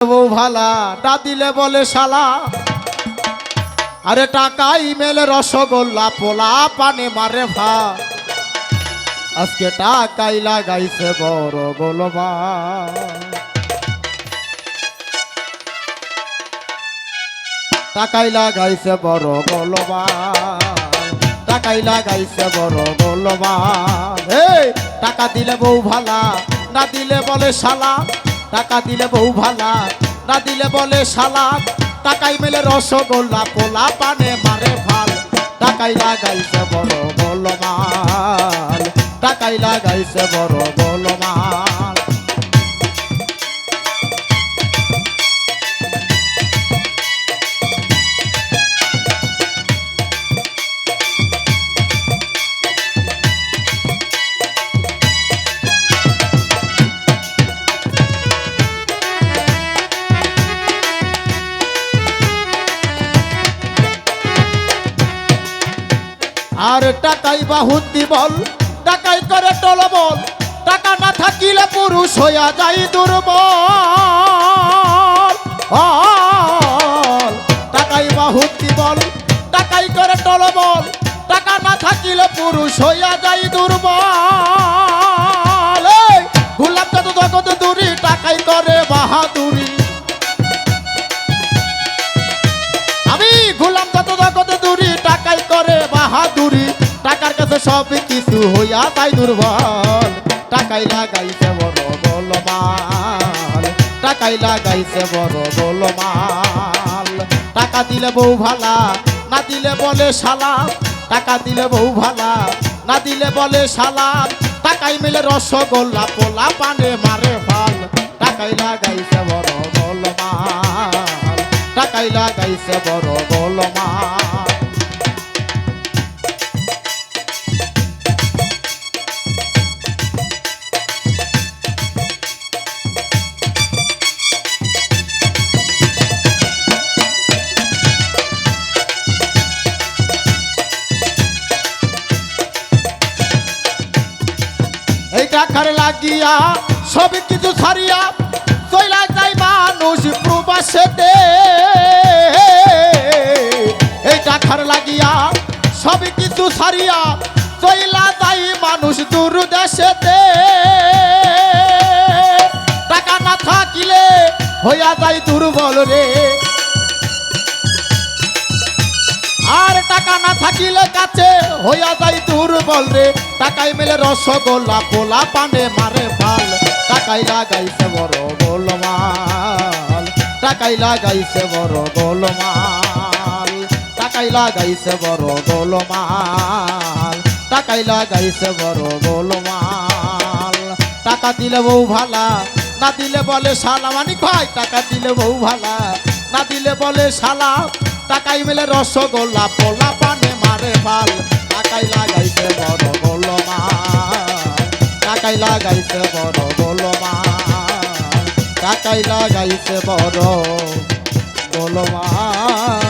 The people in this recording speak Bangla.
বউ ভালা না দিলে বলে শালা। আরে টাকাই মেলে রসগোল্লা পোলা পানে মারে ভা। আজকে টাকাই লাগাইছে বড় গোলমা। টাকাই লাগাইছে বড় গোলমা। টাকাই লাগাইছে বড় গোলমা। এই টাকা দিলে বউ ভালা না দিলে বলে শালা। টাকা দিলে বউ ভালা না দিলে বলে শালা। টাকাই মেলে রসগোল্লা পোলা পানে মারে ভাল। টাকাই লাগাইছে বড় গোলমাল। টাকাই লাগাইছে বড় গোলমাল। আর টাকাই বাহুতি বল টাকাই করে টলবল। টাকা না থাকিলে পুরুষ হইয়া যাই দুর্বল। টাকাই বাহুতি বল টাকাই করে টলবল। টাকা না থাকিলে পুরুষ হইয়া যাই দুর্বল। গোলাপ যত জগৎ দূরি টাকাই করে বাহাদুরি। আমি গোলাম যত জগৎ দূরি টাকাই করে বাহাদুরি। টাকার কাছে সব কিছু হইয়া তাই দুর্বল। টাকাই লাগাইছে বড় গোলমাল। টাকাই লাগাইছে বড় গোলমাল। টাকা দিলে বউ ভালা না দিলে বলে শালা। টাকা দিলে বউ ভালা না দিলে বলে শালা। টাকাই মিলে রসগোল্লা পোলা পানে মারে ভাল। টাকাই লাগাইছে বড় গোলমাল। টাকাই লাগাইছে বড় গোলমাল। এই টাকার লাগিয়া সব কিছু ছাড়িয়া চইলা যায় মানুষ প্রবাসেতে। এই টাকার লাগিয়া সব কিছু ছাড়িয়া চইলা যায় মানুষ দূর দেশেতে। টাকা না থাকিলে হইয়া যায় দুর্বল রে। আর টাকা না থাকিলে কাছে হইয়া যায় দুর্বল রে। টাকাই মেলে রসগোল্লা পোলা পানে মারে ভাল। টাকাই লাগাইছে বড় গোলমাল। টাকাই লাগাইছে বড় গোলমাল। টাকাই লাগাইছে বড় গোলমাল। টাকাই লাগাইছে বড় গোলমাল। টাকা দিলে বউ ভালা না দিলে বলে শালা। মানিক ভাই টাকা দিলে বউ ভালা না দিলে বলে শালা। টাকাই মেলে রসগোল্লা পোলা পানে মারে ভাল। টাকাই লাগাইছে বড় গোলমাল। টাকাই লাগাইছে বড় গোলমাল। টাকাই লাগাইছে বড় গোলমাল।